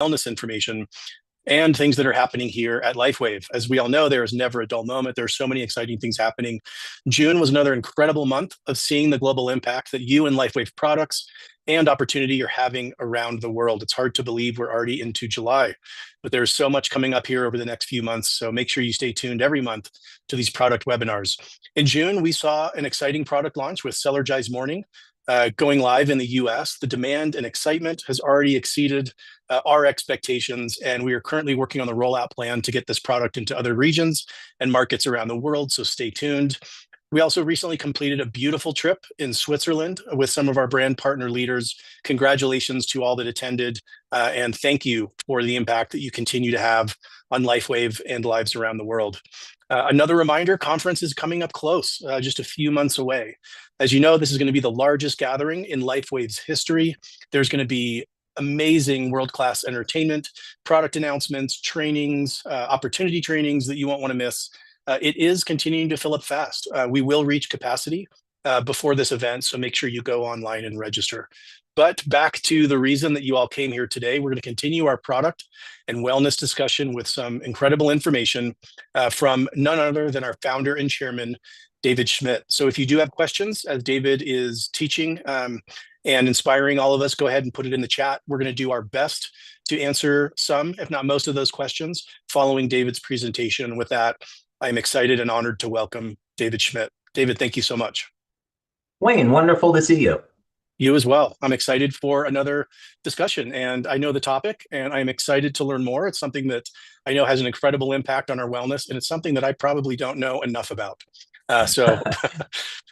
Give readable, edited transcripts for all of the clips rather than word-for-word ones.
wellness information and things that are happening here at Lifewave. As we all know, there is never a dull moment. There are so many exciting things happening. June was another incredible month of seeing the global impact that you and Lifewave products and opportunity are having around the world. It's hard to believe we're already into July, but there's so much coming up here over the next few months. So make sure you stay tuned every month to these product webinars. In June, we saw an exciting product launch with Cellergize Morning going live in the US. The demand and excitement has already exceeded our expectations, and we are currently working on the rollout plan to get this product into other regions and markets around the world, so stay tuned. We also recently completed a beautiful trip in Switzerland with some of our brand partner leaders. Congratulations to all that attended, and thank you for the impact that you continue to have on Lifewave and lives around the world. Another reminder, conference is coming up close, just a few months away. As you know, this is going to be the largest gathering in Lifewave's history. There's going to be amazing world-class entertainment, product announcements, trainings, opportunity trainings that you won't want to miss. It is continuing to fill up fast. We will reach capacity before this event, so make sure you go online and register. But back to the reason that you all came here today, we're going to continue our product and wellness discussion with some incredible information from none other than our founder and chairman, David Schmidt. So if you do have questions, as David is teaching and inspiring all of us, go ahead and put it in the chat. We're going to do our best to answer some, if not most of those questions following David's presentation. With that, I'm excited and honored to welcome David Schmidt. David, thank you so much. Wayne, wonderful to see you. You as well. I'm excited for another discussion, and I know the topic, and I'm excited to learn more. It's something that I know has an incredible impact on our wellness, and it's something that I probably don't know enough about. So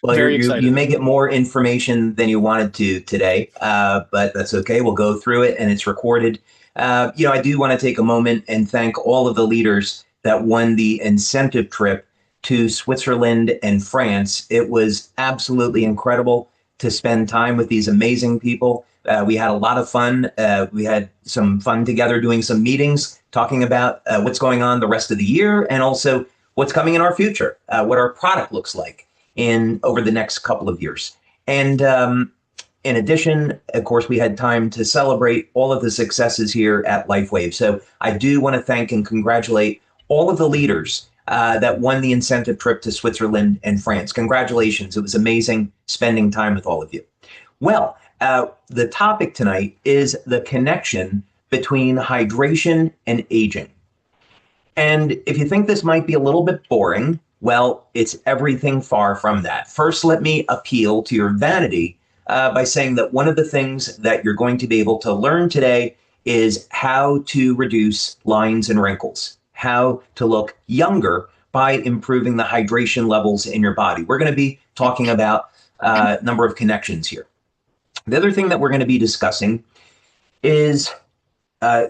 well, very excited. You may get more information than you wanted to today, but that's okay. We'll go through it, and it's recorded. I do want to take a moment and thank all of the leaders that won the incentive trip to Switzerland and France. It was absolutely incredible to spend time with these amazing people. We had a lot of fun. We had some fun together doing some meetings, talking about what's going on the rest of the year, and also what's coming in our future, what our product looks like over the next couple of years. And in addition, of course, we had time to celebrate all of the successes here at Lifewave. So I do want to thank and congratulate all of the leaders that won the incentive trip to Switzerland and France. Congratulations. It was amazing spending time with all of you. Well, the topic tonight is the connection between hydration and aging. And if you think this might be a little bit boring, well, it's everything far from that. First, let me appeal to your vanity by saying that one of the things that you're going to be able to learn today is how to reduce lines and wrinkles, how to look younger by improving the hydration levels in your body. We're going to be talking about a number of connections here. The other thing that we're going to be discussing is, I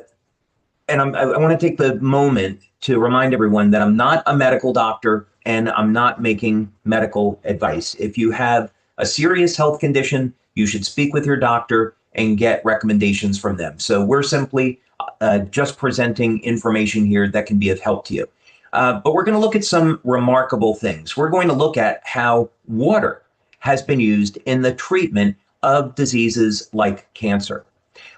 want to take the moment to remind everyone that I'm not a medical doctor and I'm not making medical advice. If you have a serious health condition, you should speak with your doctor and get recommendations from them. So we're simply just presenting information here that can be of help to you. But we're going to look at some remarkable things. We're going to look at how water has been used in the treatment of diseases like cancer.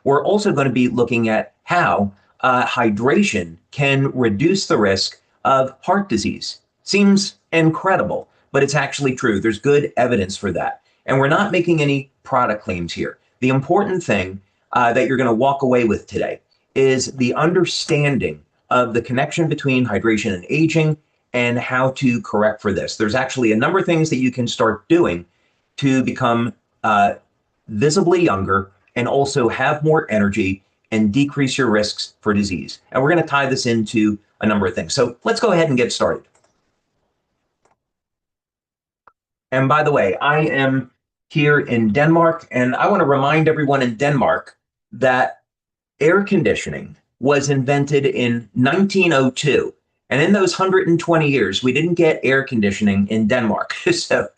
We're also going to be looking at how hydration can reduce the risk of heart disease. Seems incredible, but it's actually true. There's good evidence for that. And we're not making any product claims here. The important thing that you're going to walk away with today is the understanding of the connection between hydration and aging and how to correct for this. There's actually a number of things that you can start doing to become visibly younger and also have more energy and decrease your risks for disease. And we're going to tie this into a number of things. So let's go ahead and get started. And by the way, I am here in Denmark, and I want to remind everyone in Denmark that air conditioning was invented in 1902. And in those 120 years, we didn't get air conditioning in Denmark. So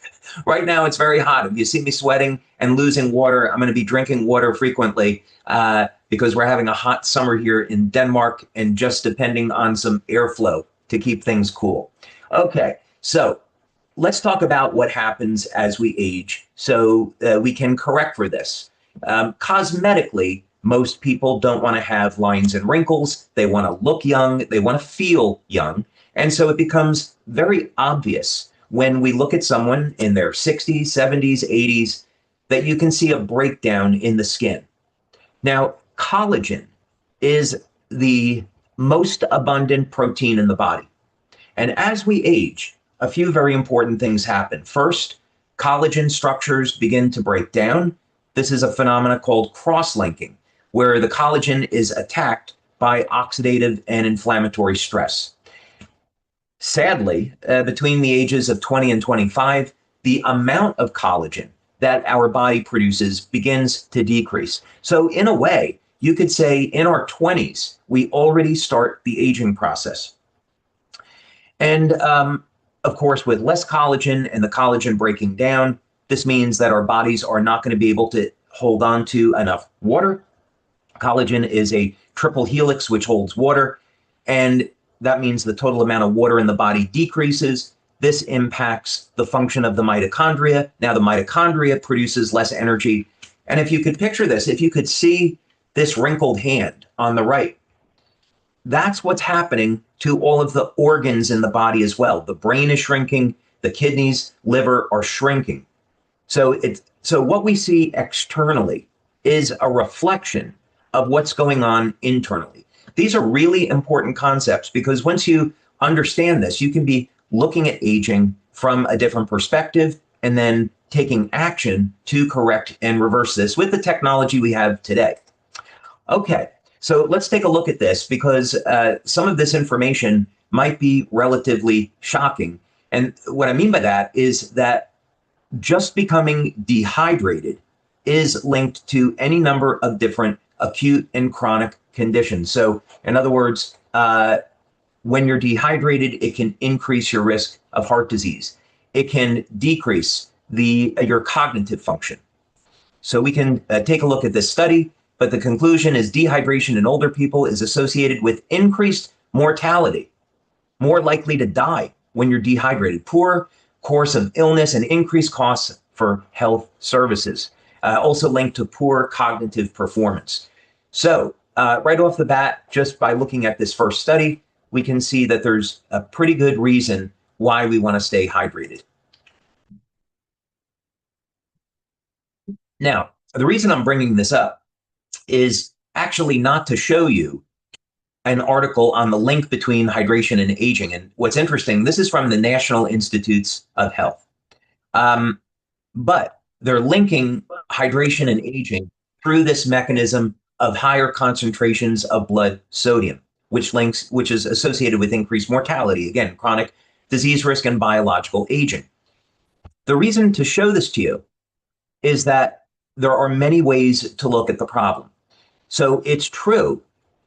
right now it's very hot. If you see me sweating and losing water, I'm going to be drinking water frequently because we're having a hot summer here in Denmark and just depending on some airflow to keep things cool. Okay, so let's talk about what happens as we age so we can correct for this. Cosmetically, Most people don't want to have lines and wrinkles. They want to look young. They want to feel young. And so it becomes very obvious when we look at someone in their 60s, 70s, 80s, that you can see a breakdown in the skin. Now, collagen is the most abundant protein in the body. And as we age, a few very important things happen. First, collagen structures begin to break down. This is a phenomenon called cross-linking, where the collagen is attacked by oxidative and inflammatory stress. Sadly, between the ages of 20 and 25, the amount of collagen that our body produces begins to decrease. So in a way, you could say in our 20s, we already start the aging process. And of course, with less collagen and the collagen breaking down, this means that our bodies are not going to be able to hold on to enough water. Collagen is a triple helix which holds water, and that means the total amount of water in the body decreases. This impacts the function of the mitochondria. Now the mitochondria produces less energy. And if you could picture this, if you could see this wrinkled hand on the right, that's what's happening to all of the organs in the body as well. The brain is shrinking, the kidneys, liver are shrinking. So what we see externally is a reflection of what's going on internally. These are really important concepts because once you understand this, you can be looking at aging from a different perspective and then taking action to correct and reverse this with the technology we have today. Okay, so let's take a look at this because some of this information might be relatively shocking. And what I mean by that is that just becoming dehydrated is linked to any number of different acute and chronic conditions. So in other words, when you're dehydrated, it can increase your risk of heart disease. It can decrease your cognitive function. So we can take a look at this study, but the conclusion is dehydration in older people is associated with increased mortality, more likely to die when you're dehydrated, poor course of illness, and increased costs for health services, also linked to poor cognitive performance. So right off the bat, just by looking at this first study, we can see that there's a pretty good reason why we want to stay hydrated. Now, the reason I'm bringing this up is actually not to show you an article on the link between hydration and aging. And what's interesting, this is from the National Institutes of Health. But they're linking hydration and aging through this mechanism of higher concentrations of blood sodium, which is associated with increased mortality, again, chronic disease risk and biological aging. The reason to show this to you is that there are many ways to look at the problem. So it's true,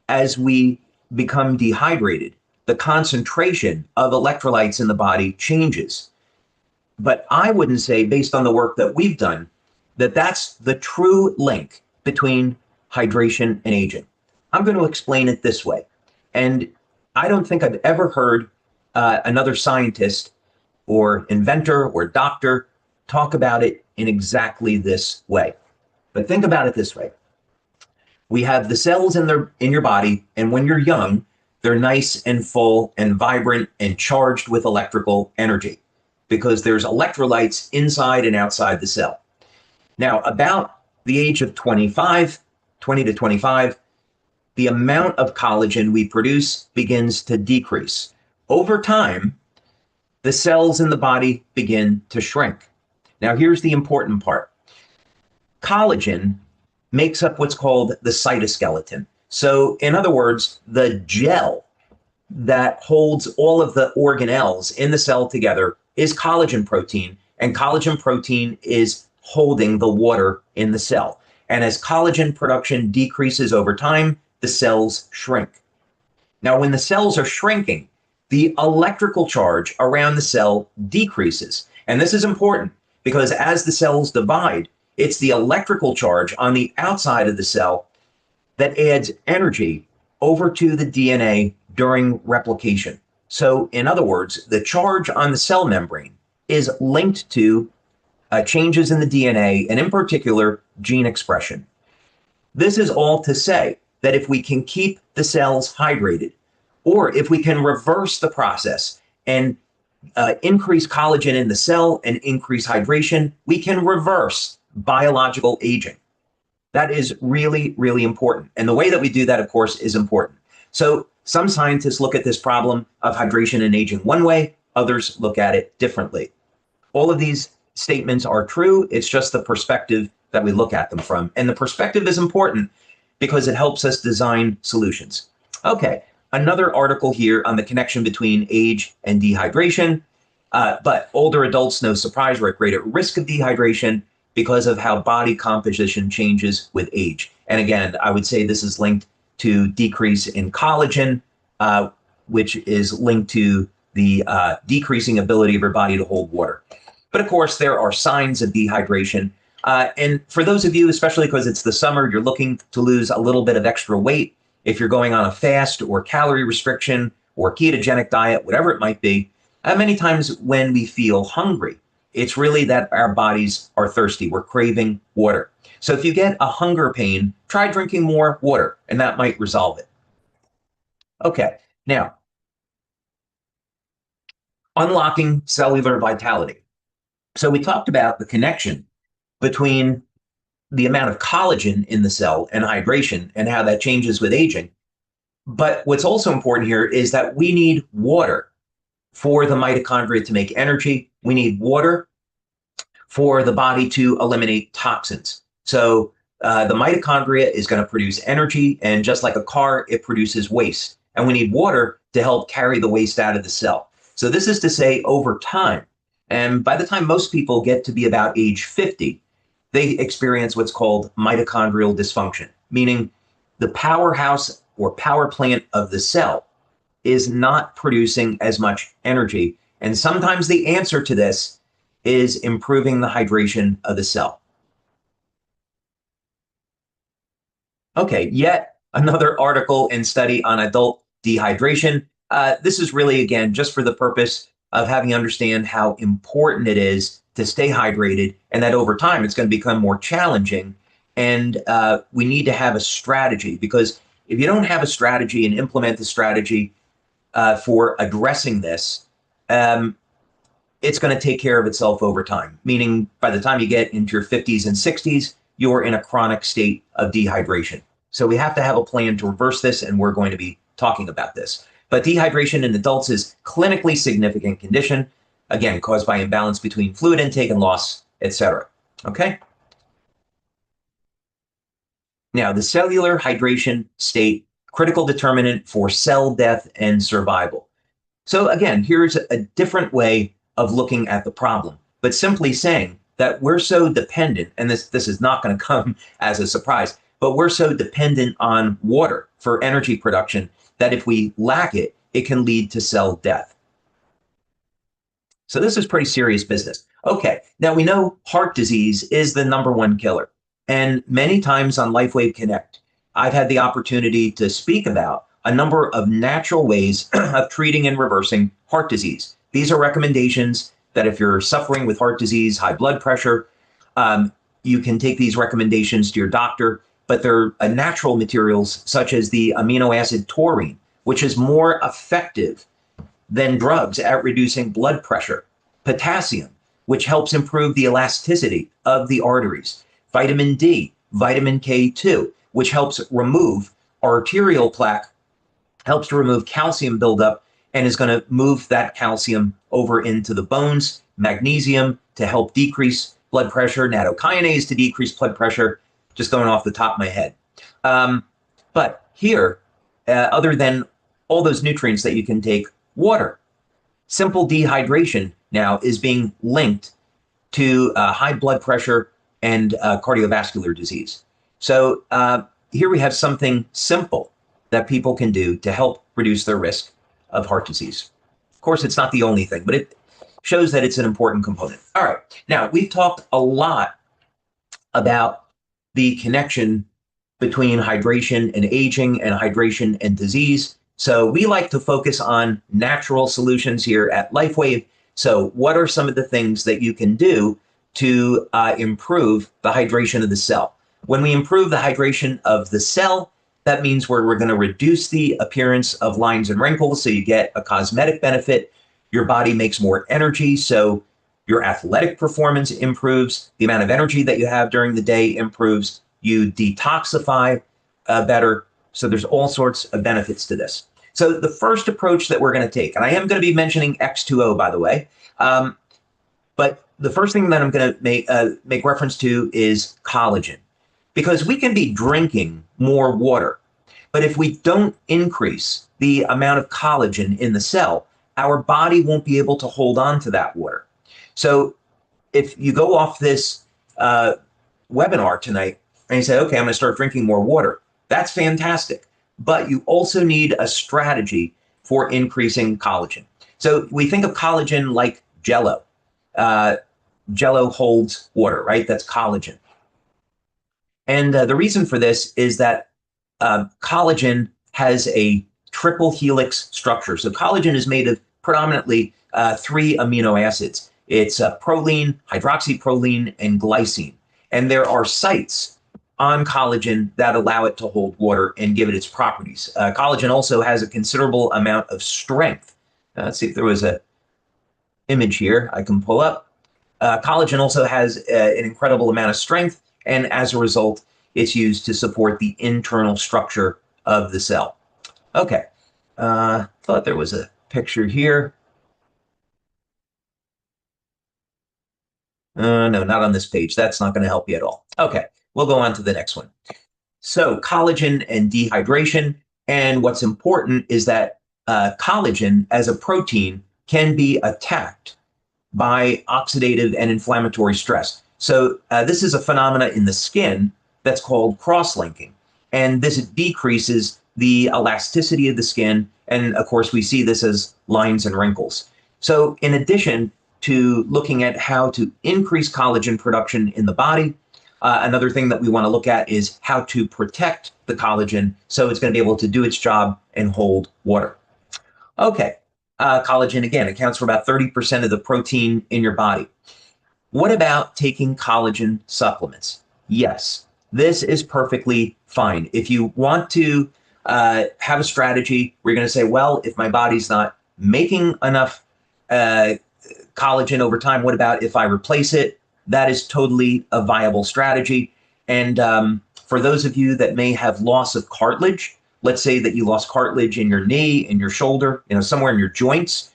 as we become dehydrated, the concentration of electrolytes in the body changes. But I wouldn't say, based on the work that we've done, that that's the true link between hydration and aging. I'm going to explain it this way. And I don't think I've ever heard another scientist or inventor or doctor talk about it in exactly this way. But think about it this way. We have the cells in your body, and when you're young, they're nice and full and vibrant and charged with electrical energy because there's electrolytes inside and outside the cell. Now, about the age of 20 to 25, the amount of collagen we produce begins to decrease. Over time, the cells in the body begin to shrink. Now, here's the important part. Collagen makes up what's called the cytoskeleton. So, in other words, the gel that holds all of the organelles in the cell together is collagen protein, and collagen protein is holding the water in the cell. And as collagen production decreases over time, the cells shrink. Now, when the cells are shrinking, the electrical charge around the cell decreases. And this is important because as the cells divide, it's the electrical charge on the outside of the cell that adds energy over to the DNA during replication. So in other words, the charge on the cell membrane is linked to changes in the DNA, and in particular, gene expression. This is all to say that if we can keep the cells hydrated, or if we can reverse the process and increase collagen in the cell and increase hydration, we can reverse biological aging. That is really, really important. And the way that we do that, of course, is important. So some scientists look at this problem of hydration and aging one way, others look at it differently. All of these statements are true. It's just the perspective that we look at them from. And the perspective is important because it helps us design solutions. Okay, another article here on the connection between age and dehydration. But older adults, no surprise, are at greater risk of dehydration because of how body composition changes with age. And again, I would say this is linked to decrease in collagen, which is linked to the decreasing ability of your body to hold water. But of course, there are signs of dehydration. And for those of you, especially because it's the summer, you're looking to lose a little bit of extra weight. If you're going on a fast or calorie restriction or ketogenic diet, whatever it might be, many times when we feel hungry, it's really that our bodies are thirsty. We're craving water. So if you get a hunger pain, try drinking more water, and that might resolve it. Okay, now, unlocking cellular vitality. So we talked about the connection between the amount of collagen in the cell and hydration and how that changes with aging. But what's also important here is that we need water for the mitochondria to make energy. We need water for the body to eliminate toxins. So the mitochondria is going to produce energy, and just like a car, it produces waste. And we need water to help carry the waste out of the cell. So this is to say, over time, and by the time most people get to be about age 50, they experience what's called mitochondrial dysfunction, meaning the powerhouse or power plant of the cell is not producing as much energy. And sometimes the answer to this is improving the hydration of the cell. Okay, yet another article and study on adult dehydration. This is really, again, just for the purpose of having you understand how important it is to stay hydrated, and that over time it's going to become more challenging. And we need to have a strategy, because if you don't have a strategy and implement the strategy for addressing this, it's going to take care of itself over time, meaning by the time you get into your 50s and 60s, you're in a chronic state of dehydration. So we have to have a plan to reverse this, and we're going to be talking about this. But dehydration in adults is a clinically significant condition, again, caused by imbalance between fluid intake and loss, etc. Okay? Now, the cellular hydration state, critical determinant for cell death and survival. So again, here's a different way of looking at the problem, but simply saying that we're so dependent, and this is not going to come as a surprise, but we're so dependent on water for energy production that if we lack it, it can lead to cell death. So this is pretty serious business. Okay, now we know heart disease is the #1 killer. And many times on Lifewave Connect, I've had the opportunity to speak about a number of natural ways of treating and reversing heart disease. These are recommendations that if you're suffering with heart disease, high blood pressure, you can take these recommendations to your doctor, but they're natural materials such as the amino acid taurine, which is more effective than drugs at reducing blood pressure. Potassium, which helps improve the elasticity of the arteries. Vitamin D, vitamin K2, which helps remove arterial plaque, helps to remove calcium buildup, and is going to move that calcium over into the bones. Magnesium to help decrease blood pressure. Nattokinase to decrease blood pressure, just going off the top of my head. But here, other than all those nutrients that you can take, water. Simple dehydration now is being linked to high blood pressure and cardiovascular disease. So here we have something simple that people can do to help reduce their risk of heart disease. Of course, it's not the only thing, but it shows that it's an important component. All right, now we've talked a lot about the connection between hydration and aging and hydration and disease. So we like to focus on natural solutions here at Lifewave. So what are some of the things that you can do to improve the hydration of the cell? When we improve the hydration of the cell, that means we're going to reduce the appearance of lines and wrinkles, so you get a cosmetic benefit. Your body makes more energy, so your athletic performance improves. The amount of energy that you have during the day improves. You detoxify better. So there's all sorts of benefits to this. So the first approach that we're going to take, and I am going to be mentioning X20, by the way, but the first thing that I'm going to make reference to is collagen. Because we can be drinking more water, but if we don't increase the amount of collagen in the cell, our body won't be able to hold on to that water. So if you go off this webinar tonight and you say, okay, I'm going to start drinking more water, that's fantastic. But you also need a strategy for increasing collagen. So we think of collagen like Jell-O. Jell-O holds water, right? That's collagen. And the reason for this is that collagen has a triple helix structure. So collagen is made of predominantly 3 amino acids. It's proline, hydroxyproline, and glycine. And there are sites on collagen that allow it to hold water and give it its properties. Collagen also has a considerable amount of strength. Let's see if there was an image here I can pull up. Collagen also has an incredible amount of strength, and as a result, it's used to support the internal structure of the cell. Okay, thought there was a picture here. No, not on this page. That's not going to help you at all. Okay, we'll go on to the next one. So collagen and dehydration. And what's important is that collagen as a protein can be attacked by oxidative and inflammatory stress. So this is a phenomena in the skin that's called cross-linking. And this decreases the elasticity of the skin. And of course, we see this as lines and wrinkles. So in addition to looking at how to increase collagen production in the body, another thing that we want to look at is how to protect the collagen so it's going to be able to do its job and hold water. Okay, collagen, again, accounts for about 30% of the protein in your body. What about taking collagen supplements? Yes, this is perfectly fine. If you want to have a strategy, we're going to say, well, if my body's not making enough collagen over time, what about if I replace it? That is totally a viable strategy. And for those of you that may have loss of cartilage, let's say that you lost cartilage in your knee, in your shoulder, somewhere in your joints,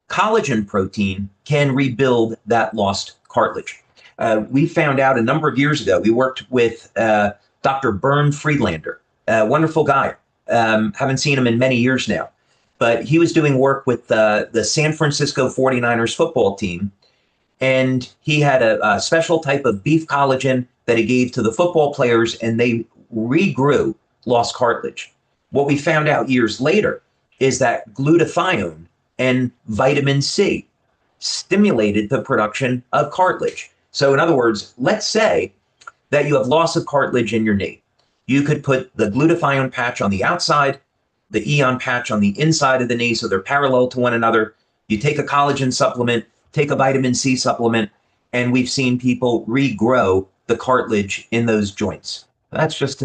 collagen protein can rebuild that lost cartilage. We found out a number of years ago, we worked with Dr. Bernd Friedlander, a wonderful guy. Haven't seen him in many years now, but he was doing work with the San Francisco 49ers football team. And he had a special type of beef collagen that he gave to the football players, and they regrew lost cartilage. What we found out years later is that glutathione and vitamin C stimulated the production of cartilage. So in other words, let's say that you have loss of cartilage in your knee. You could put the glutathione patch on the outside, the Eon patch on the inside of the knee, so they're parallel to one another. You take a collagen supplement, take a vitamin C supplement, and we've seen people regrow the cartilage in those joints. That's just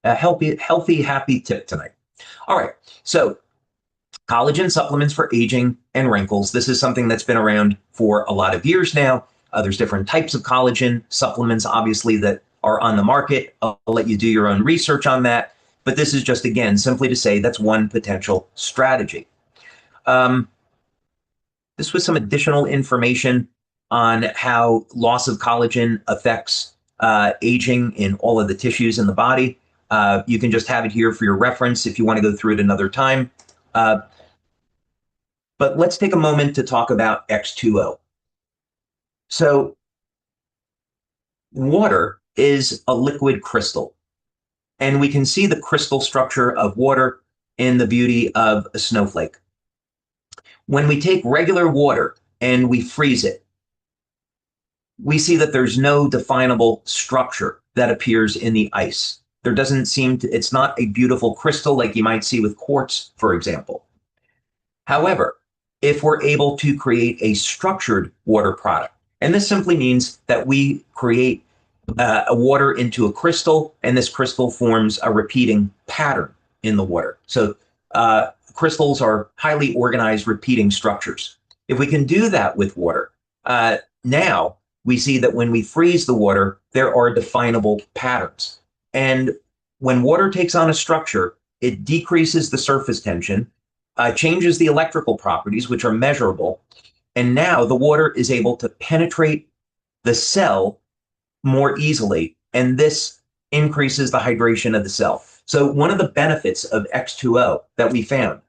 a healthy, happy tip tonight. All right, so collagen supplements for aging and wrinkles. This is something that's been around for a lot of years now. There's different types of collagen supplements, obviously, that are on the market. I'll let you do your own research on that. But this is just, again, simply to say that's one potential strategy. This was some additional information on how loss of collagen affects aging in all of the tissues in the body. You can just have it here for your reference if you want to go through it another time. But let's take a moment to talk about X20. So water is a liquid crystal, and we can see the crystal structure of water in the beauty of a snowflake. When we take regular water and we freeze it, we see that there's no definable structure that appears in the ice. There doesn't seem to, it's not a beautiful crystal like you might see with quartz, for example. However, if we're able to create a structured water product, and this simply means that we create water into a crystal, and this crystal forms a repeating pattern in the water. So crystals are highly organized repeating structures. If we can do that with water, now we see that when we freeze the water, there are definable patterns. And when water takes on a structure, it decreases the surface tension, changes the electrical properties, which are measurable, and now the water is able to penetrate the cell more easily, and this increases the hydration of the cell. So one of the benefits of X2O that we found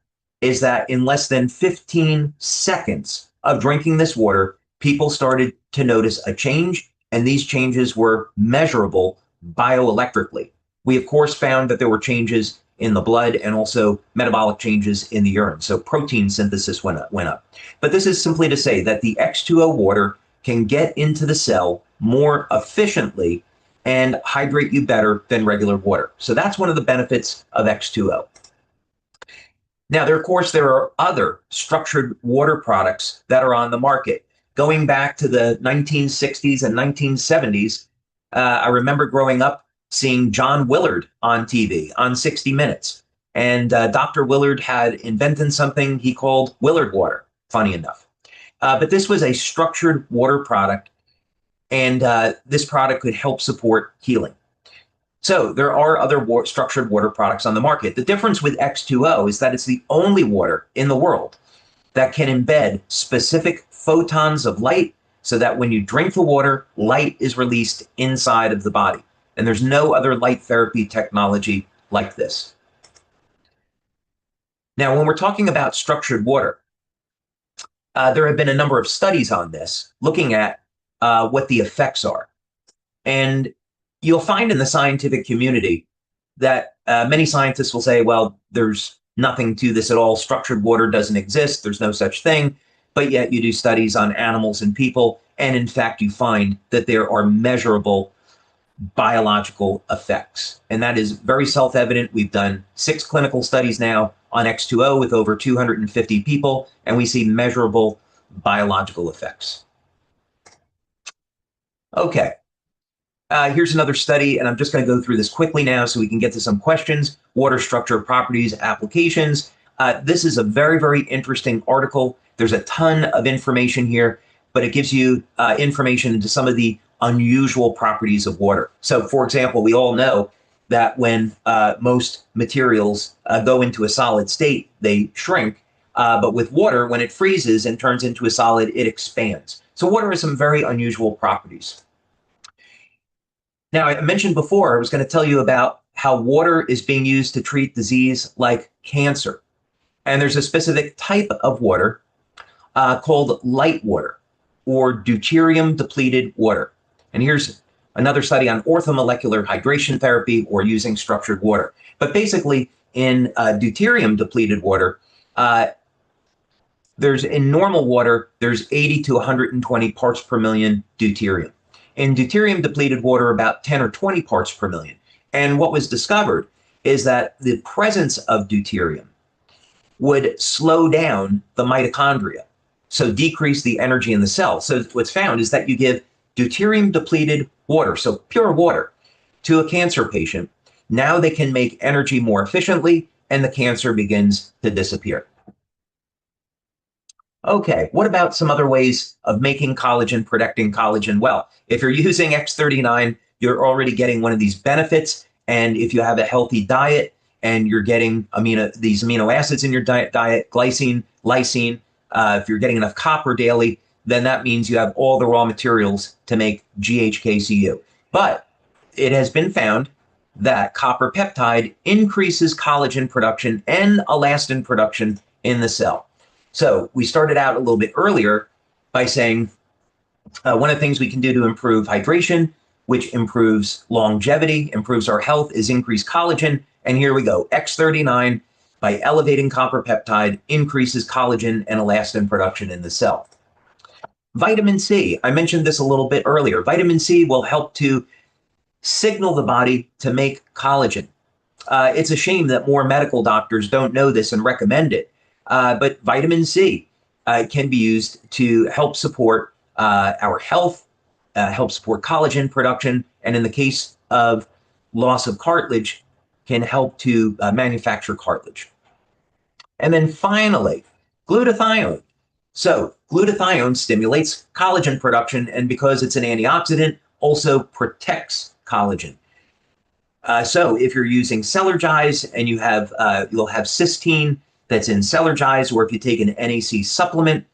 is that in less than 15 seconds of drinking this water, people started to notice a change, and these changes were measurable bioelectrically. We, of course, found that there were changes in the blood and also metabolic changes in the urine. So protein synthesis went up. But this is simply to say that the X2O water can get into the cell more efficiently and hydrate you better than regular water. So that's one of the benefits of X2O. Now, there are other structured water products that are on the market. Going back to the 1960s and 1970s, I remember growing up seeing John Willard on TV on 60 Minutes. And Dr. Willard had invented something he called Willard water, funny enough. But this was a structured water product, and this product could help support healing. So there are other structured water products on the market. The difference with X2O is that it's the only water in the world that can embed specific photons of light so that when you drink the water, light is released inside of the body. And there's no other light therapy technology like this. Now, when we're talking about structured water, there have been a number of studies on this looking at what the effects are. And you'll find in the scientific community that many scientists will say, well, there's nothing to this at all. Structured water doesn't exist. There's no such thing. But yet you do studies on animals and people. And in fact, you find that there are measurable biological effects. And that is very self-evident. We've done 6 clinical studies now on X2O with over 250 people, and we see measurable biological effects. Okay. Here's another study, and I'm just going to go through this quickly now so we can get to some questions. Water structure properties applications. This is a very, very interesting article. There's a ton of information here, but it gives you information into some of the unusual properties of water. So, for example, we all know that when most materials go into a solid state, they shrink. But with water, when it freezes and turns into a solid, it expands. So water has some very unusual properties. Now, I mentioned before, I was going to tell you about how water is being used to treat disease like cancer. And there's a specific type of water called light water or deuterium-depleted water. And here's another study on orthomolecular hydration therapy or using structured water. But basically, in deuterium-depleted water, in normal water, there's 80 to 120 parts per million deuterium. In deuterium-depleted water, about 10 or 20 parts per million. And what was discovered is that the presence of deuterium would slow down the mitochondria, so decrease the energy in the cell. So what's found is that you give deuterium-depleted water, so pure water, to a cancer patient. Now they can make energy more efficiently, and the cancer begins to disappear. Okay, what about some other ways of making collagen, protecting collagen? Well, if you're using X39, you're already getting one of these benefits. And if you have a healthy diet and you're getting these amino acids in your diet, glycine, lysine, if you're getting enough copper daily, then that means you have all the raw materials to make GHK-Cu. But it has been found that copper peptide increases collagen production and elastin production in the cell. So we started out a little bit earlier by saying one of the things we can do to improve hydration, which improves longevity, improves our health, is increase collagen. And here we go. X39, by elevating copper peptide, increases collagen and elastin production in the cell. Vitamin C, I mentioned this a little bit earlier. Vitamin C will help to signal the body to make collagen. It's a shame that more medical doctors don't know this and recommend it. But vitamin C can be used to help support our health, help support collagen production, and in the case of loss of cartilage, can help to manufacture cartilage. And then finally, glutathione. So glutathione stimulates collagen production, and because it's an antioxidant, also protects collagen. So if you're using Celergize and you have, you'll have cysteine that's in Celergize, or if you take an NAC supplement,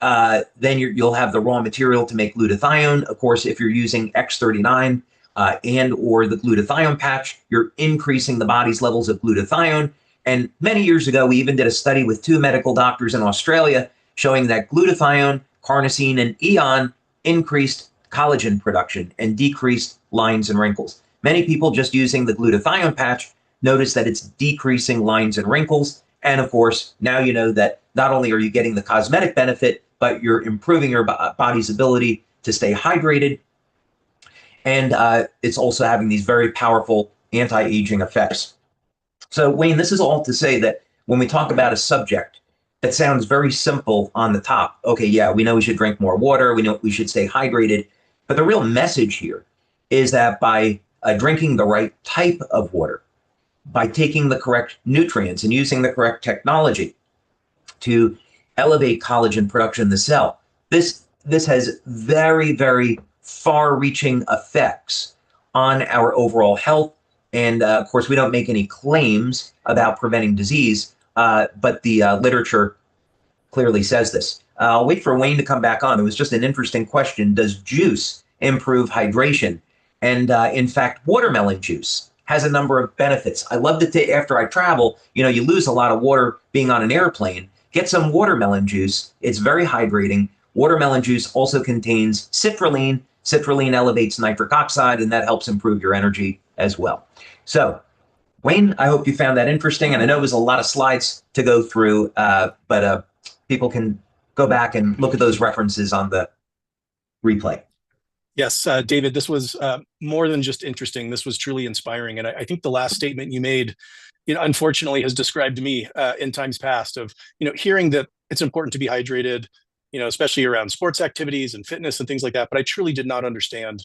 then you'll have the raw material to make glutathione. Of course, if you're using X39 and or the glutathione patch, you're increasing the body's levels of glutathione. And many years ago, we even did a study with 2 medical doctors in Australia showing that glutathione, carnosine, and eon increased collagen production and decreased lines and wrinkles. Many people just using the glutathione patch notice that it's decreasing lines and wrinkles. And of course, now you know that not only are you getting the cosmetic benefit, but you're improving your body's ability to stay hydrated. And it's also having these very powerful anti-aging effects. So Wayne, this is all to say that when we talk about a subject that sounds very simple on the top, okay, yeah, we know we should drink more water, we know we should stay hydrated, but the real message here is that by drinking the right type of water, by taking the correct nutrients and using the correct technology to elevate collagen production in the cell, this has very, very far-reaching effects on our overall health. And of course, we don't make any claims about preventing disease, but the literature clearly says this. I'll wait for Wayne to come back on. It was just an interesting question. Does juice improve hydration? And in fact, watermelon juice has a number of benefits. I love to take, after I travel, you lose a lot of water being on an airplane. Get some watermelon juice. It's very hydrating. Watermelon juice also contains citrulline. Citrulline elevates nitric oxide, and that helps improve your energy as well. So, Wayne, I hope you found that interesting. And I know it was a lot of slides to go through, but people can go back and look at those references on the replay. Yes, David, this was more than just interesting. This was truly inspiring. And I think the last statement you made, unfortunately has described me in times past of, hearing that it's important to be hydrated, especially around sports activities and fitness and things like that. But I truly did not understand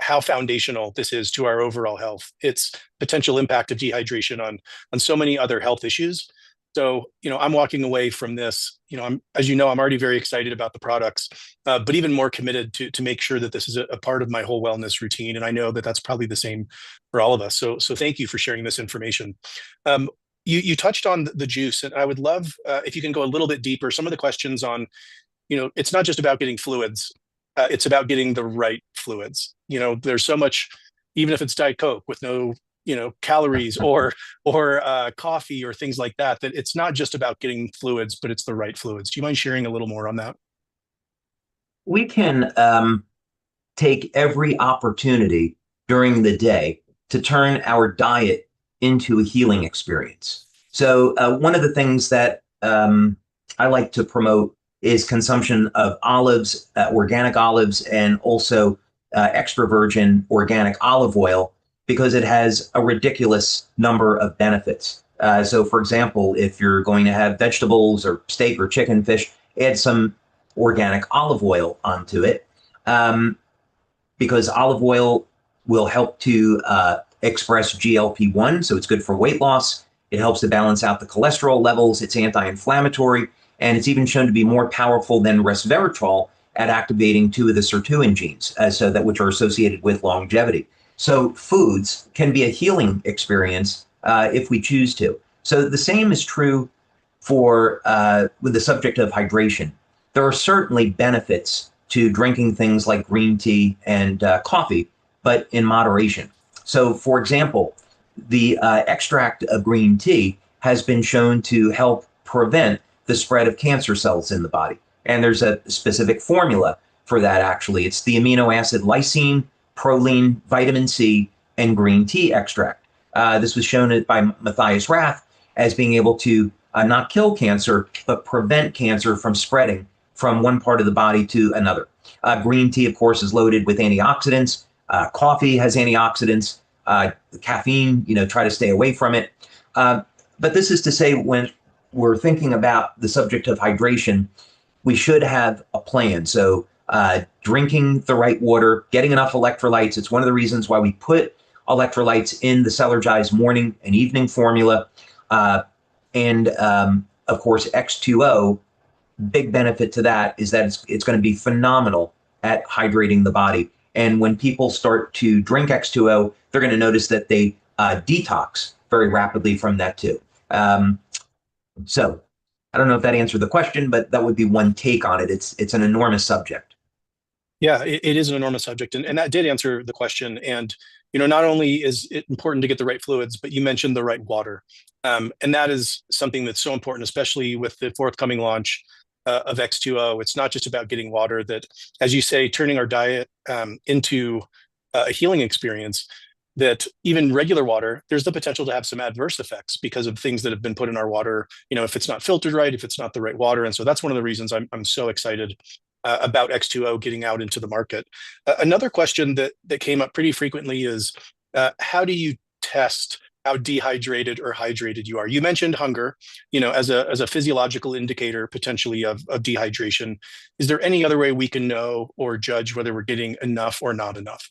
how foundational this is to our overall health. Its potential impact of dehydration on so many other health issues. So, I'm walking away from this, as I'm already very excited about the products, but even more committed to make sure that this is a part of my whole wellness routine. And I know that that's probably the same for all of us. So thank you for sharing this information. You touched on the juice, and I would love if you can go a little bit deeper. Some of the questions on, it's not just about getting fluids. It's about getting the right fluids. There's so much, even if it's Diet Coke with no calories or coffee or things like that it's not just about getting fluids, but it's the right fluids. Do you mind sharing a little more on that? We can take every opportunity during the day to turn our diet into a healing experience. So one of the things that I like to promote is consumption of olives, organic olives, and also extra virgin organic olive oil, because it has a ridiculous number of benefits. So for example, if you're going to have vegetables or steak or chicken, fish, add some organic olive oil onto it, because olive oil will help to express GLP-1, so it's good for weight loss. It helps to balance out the cholesterol levels. It's anti-inflammatory, and it's even shown to be more powerful than resveratrol at activating 2 of the sirtuin genes, which are associated with longevity. So foods can be a healing experience if we choose to. So the same is true for with the subject of hydration. There are certainly benefits to drinking things like green tea and coffee, but in moderation. So for example, the extract of green tea has been shown to help prevent the spread of cancer cells in the body. And there's a specific formula for that, actually. It's the amino acid lysine, proline, vitamin C, and green tea extract. This was shown by Matthias Rath as being able to not kill cancer, but prevent cancer from spreading from one part of the body to another. Green tea, of course, is loaded with antioxidants. Coffee has antioxidants. Caffeine, try to stay away from it. But this is to say, when we're thinking about the subject of hydration, we should have a plan. So drinking the right water, getting enough electrolytes. It's one of the reasons why we put electrolytes in the Celergize morning and evening formula. Of course, X2O, big benefit to that is that it's going to be phenomenal at hydrating the body. And when people start to drink X2O, they're going to notice that they detox very rapidly from that too. So I don't know if that answered the question, but that would be one take on it. It's an enormous subject. Yeah, it is an enormous subject, and that did answer the question. And not only is it important to get the right fluids, but you mentioned the right water, and that is something that's so important, especially with the forthcoming launch of X2O. It's not just about getting water. That, as you say, turning our diet into a healing experience. That even regular water, there's the potential to have some adverse effects because of things that have been put in our water. If it's not filtered right, if it's not the right water, and so that's one of the reasons I'm so excited about X2O getting out into the market. Another question that came up pretty frequently is how do you test how dehydrated or hydrated you are? You mentioned hunger, as a physiological indicator potentially of dehydration. Is there any other way we can know or judge whether we're getting enough or not enough?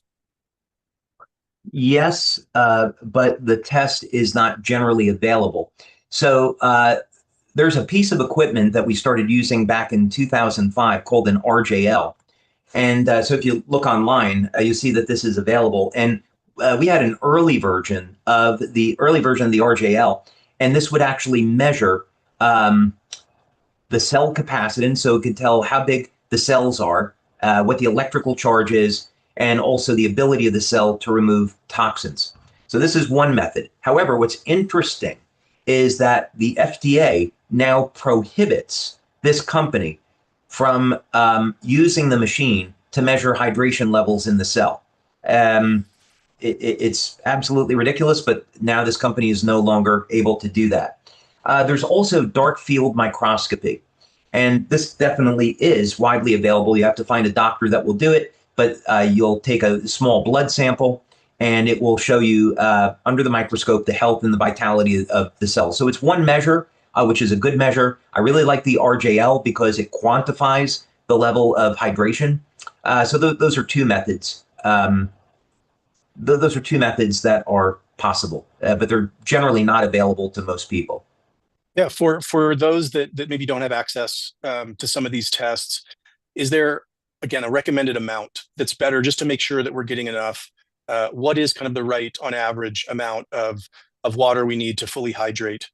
Yes, but the test is not generally available. So there's a piece of equipment that we started using back in 2005 called an RJL. And so if you look online, you see that this is available. And we had an early version of the RJL, and this would actually measure the cell capacitance, so it could tell how big the cells are, what the electrical charge is, and also the ability of the cell to remove toxins. So this is one method. However, what's interesting is that the FDA now prohibits this company from using the machine to measure hydration levels in the cell. It's absolutely ridiculous, but now this company is no longer able to do that. There's also dark field microscopy, and this definitely is widely available. You have to find a doctor that will do it, but you'll take a small blood sample and it will show you under the microscope the health and the vitality of the cells. So it's one measure, which is a good measure. I really like the RJL because it quantifies the level of hydration. So those are two methods. Those are two methods that are possible, but they're generally not available to most people. Yeah, for those that maybe don't have access to some of these tests, is there, again, a recommended amount that's better just to make sure that we're getting enough? What is kind of the right, on average, amount of water we need to fully hydrate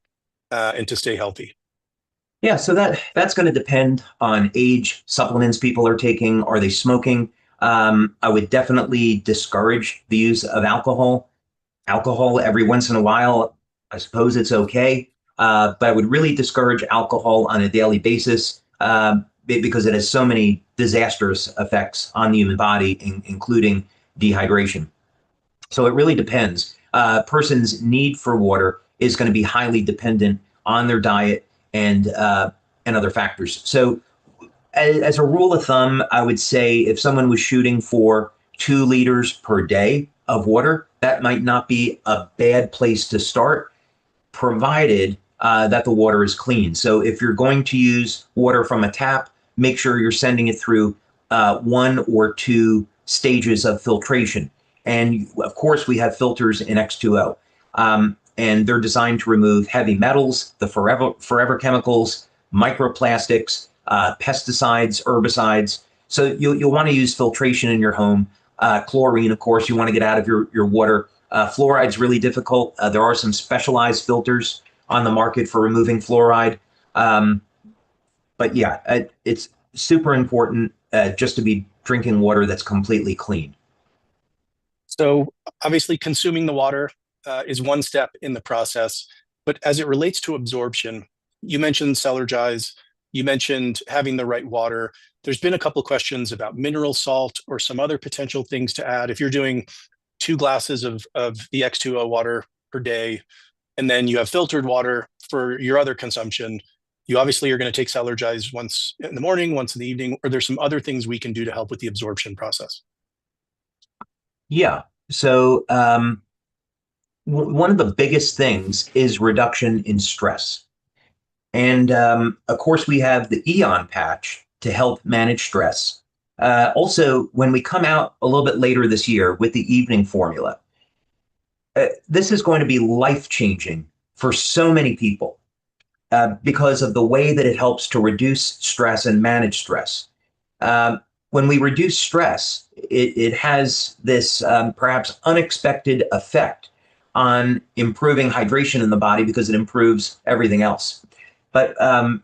and to stay healthy? Yeah, so that's going to depend on age, supplements people are taking, are they smoking? I would definitely discourage the use of alcohol. Alcohol every once in a while, I suppose it's okay, but I would really discourage alcohol on a daily basis because it has so many disastrous effects on the human body, including dehydration. So it really depends. A person's need for water is going to be highly dependent on their diet and other factors. So as a rule of thumb, I would say if someone was shooting for 2 liters per day of water, that might not be a bad place to start, provided that the water is clean. So if you're going to use water from a tap, make sure you're sending it through 1 or 2 stages of filtration. And of course, we have filters in X2O, and they're designed to remove heavy metals, the forever chemicals, microplastics, pesticides, herbicides. So you'll want to use filtration in your home. Chlorine, of course, you want to get out of your water. Fluoride's really difficult. There are some specialized filters on the market for removing fluoride. But yeah, it's super important just to be drinking water that's completely clean. So obviously consuming the water is one step in the process, but as it relates to absorption, you mentioned Celergize, you mentioned having the right water. There's been a couple of questions about mineral salt or some other potential things to add. If you're doing 2 glasses of the X2O water per day, and then you have filtered water for your other consumption, you obviously are going to take Celergize once in the morning, once in the evening, or there's some other things we can do to help with the absorption process. Yeah. So one of the biggest things is reduction in stress. And of course, we have the Eon patch to help manage stress. Also, when we come out a little bit later this year with the evening formula, this is going to be life-changing for so many people because of the way that it helps to reduce stress and manage stress. When we reduce stress, it has this perhaps unexpected effect on improving hydration in the body because it improves everything else. But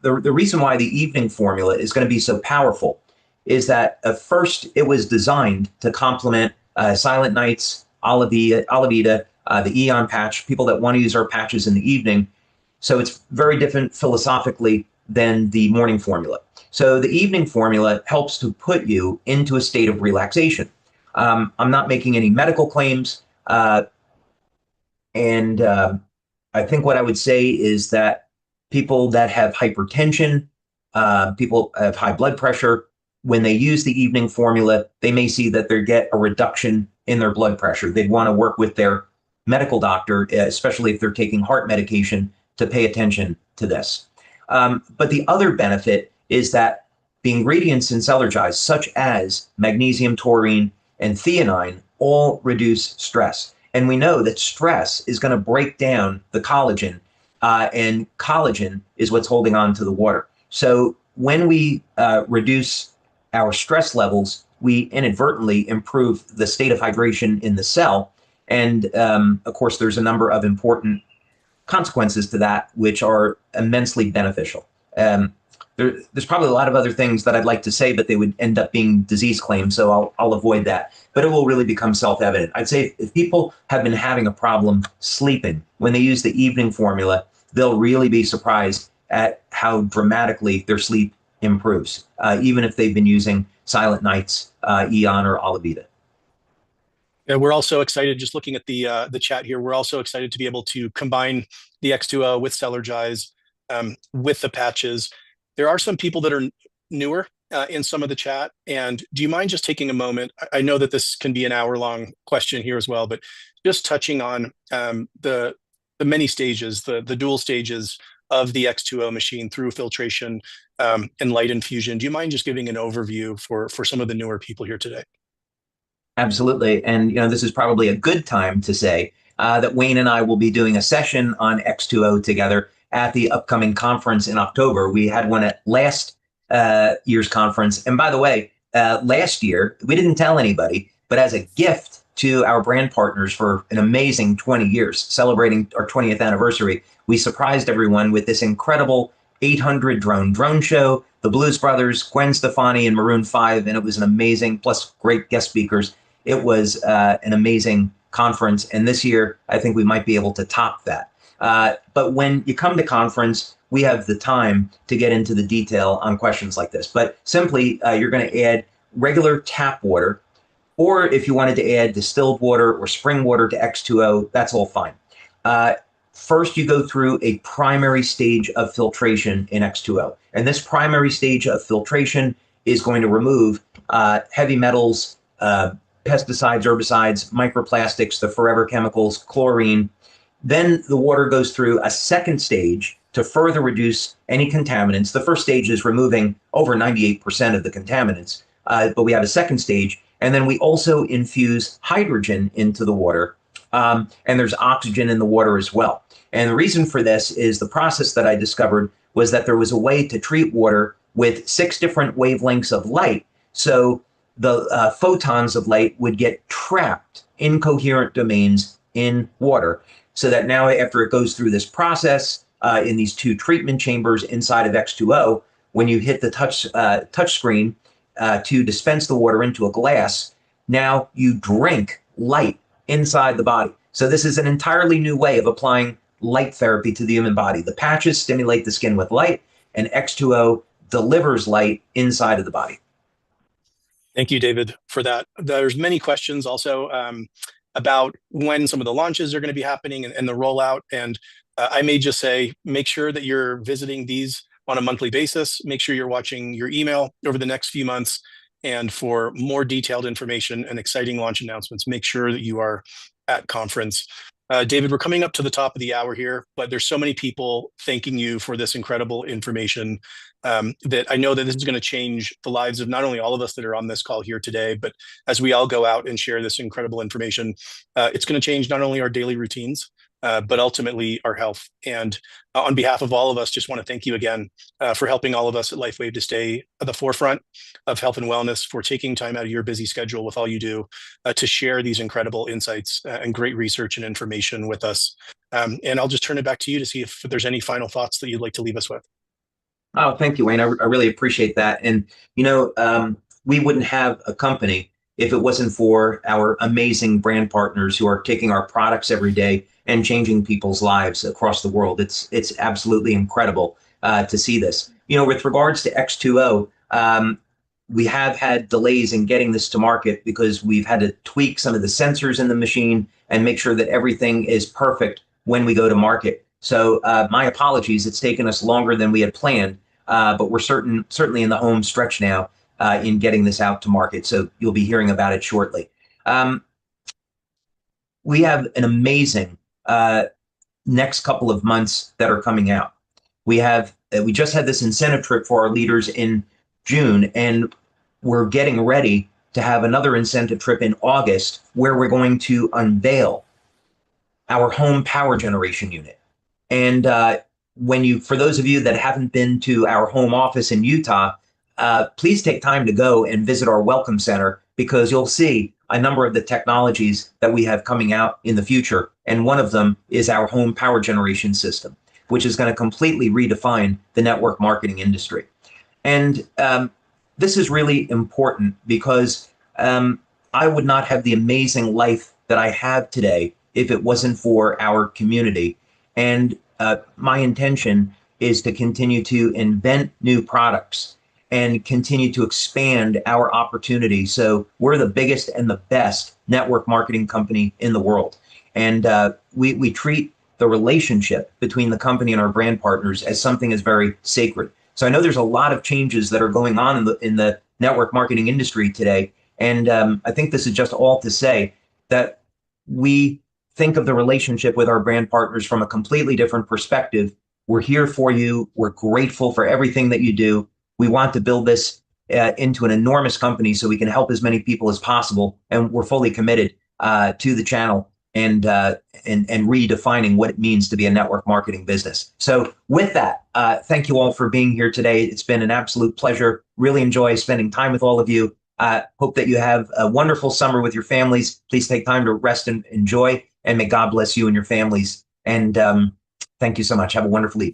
the reason why the evening formula is going to be so powerful is that first it was designed to complement Silent Nights, Alavida, the Eon patch, people that want to use our patches in the evening. So it's very different philosophically than the morning formula. So the evening formula helps to put you into a state of relaxation. I'm not making any medical claims. And I think what I would say is that people that have hypertension, people have high blood pressure, when they use the evening formula, they may see that they get a reduction in their blood pressure. They'd want to work with their medical doctor, especially if they're taking heart medication, to pay attention to this. But the other benefit is that the ingredients in Celergize, such as magnesium, taurine, and theanine, all reduce stress. And we know that stress is going to break down the collagen, and collagen is what's holding on to the water. So when we reduce our stress levels, we inadvertently improve the state of hydration in the cell. And of course, there's a number of important consequences to that, which are immensely beneficial. There's probably a lot of other things that I'd like to say, but they would end up being disease claims, so I'll avoid that. But it will really become self-evident. I'd say if people have been having a problem sleeping, when they use the evening formula, they'll really be surprised at how dramatically their sleep improves, even if they've been using Silent Nights, Eon, or Alavida. Yeah, we're also excited, just looking at the chat here, we're also excited to be able to combine the X20 with Celergize, with the patches. There are some people that are newer in some of the chat. And do you mind just taking a moment? I know that this can be an hour-long question here as well, but just touching on the many stages, the dual stages of the X20 machine through filtration and light infusion. Do you mind just giving an overview for some of the newer people here today? Absolutely. And this is probably a good time to say that Wayne and I will be doing a session on X20 together at the upcoming conference in October. We had one at last year's conference. And by the way, last year, we didn't tell anybody, but as a gift to our brand partners for an amazing 20 years, celebrating our 20th anniversary, we surprised everyone with this incredible 800 drone show, the Blues Brothers, Gwen Stefani, and Maroon 5, and it was an amazing, plus great guest speakers. It was an amazing conference, and this year, I think we might be able to top that. But when you come to conference, we have the time to get into the detail on questions like this. But simply, you're going to add regular tap water, or if you wanted to add distilled water or spring water to X20, that's all fine. First, you go through a primary stage of filtration in X20. And this primary stage of filtration is going to remove heavy metals, pesticides, herbicides, microplastics, the forever chemicals, chlorine. Then the water goes through a second stage to further reduce any contaminants. The first stage is removing over 98% of the contaminants, but we have a second stage. And then we also infuse hydrogen into the water, and there's oxygen in the water as well. And the reason for this is the process that I discovered was that there was a way to treat water with 6 different wavelengths of light. So the photons of light would get trapped in coherent domains in water, so that now after it goes through this process in these 2 treatment chambers inside of X20, when you hit the touch screen to dispense the water into a glass, now you drink light inside the body. So this is an entirely new way of applying light therapy to the human body. The patches stimulate the skin with light, and X20 delivers light inside of the body. Thank you, David, for that. There's many questions also about when some of the launches are going to be happening and the rollout. And I may just say, make sure that you're visiting these on a monthly basis. Make sure you're watching your email over the next few months. And for more detailed information and exciting launch announcements, make sure that you are at conference. David, we're coming up to the top of the hour here, but there's so many people thanking you for this incredible information that I know that this is going to change the lives of not only all of us that are on this call here today, but as we all go out and share this incredible information, it's going to change not only our daily routines, but ultimately our health. And on behalf of all of us, just want to thank you again for helping all of us at Lifewave to stay at the forefront of health and wellness, for taking time out of your busy schedule with all you do to share these incredible insights and great research and information with us. And I'll just turn it back to you to see if there's any final thoughts that you'd like to leave us with. Oh, thank you, Wayne. I really appreciate that. And, we wouldn't have a company if it wasn't for our amazing brand partners who are taking our products every day and changing people's lives across the world. It's absolutely incredible to see this. With regards to X20, we have had delays in getting this to market because we've had to tweak some of the sensors in the machine and make sure that everything is perfect when we go to market. So my apologies, it's taken us longer than we had planned, but we're certainly in the home stretch now in getting this out to market. So you'll be hearing about it shortly. We have an amazing next couple of months that are coming out. We just had this incentive trip for our leaders in June, and we're getting ready to have another incentive trip in August where we're going to unveil our home power generation unit. And for those of you that haven't been to our home office in Utah, please take time to go and visit our welcome center, because you'll see a number of the technologies that we have coming out in the future. And one of them is our home power generation system, which is going to completely redefine the network marketing industry. And this is really important because I would not have the amazing life that I have today if it wasn't for our community. And my intention is to continue to invent new products and continue to expand our opportunity. So we're the biggest and the best network marketing company in the world. And we treat the relationship between the company and our brand partners as something that's very sacred. So I know there's a lot of changes that are going on in the network marketing industry today. And I think this is just all to say that we think of the relationship with our brand partners from a completely different perspective. We're here for you. We're grateful for everything that you do. We want to build this into an enormous company so we can help as many people as possible. And we're fully committed to the channel and redefining what it means to be a network marketing business. So with that, thank you all for being here today. It's been an absolute pleasure. Really enjoy spending time with all of you. Hope that you have a wonderful summer with your families. Please take time to rest and enjoy, and may God bless you and your families. And thank you so much. Have a wonderful evening.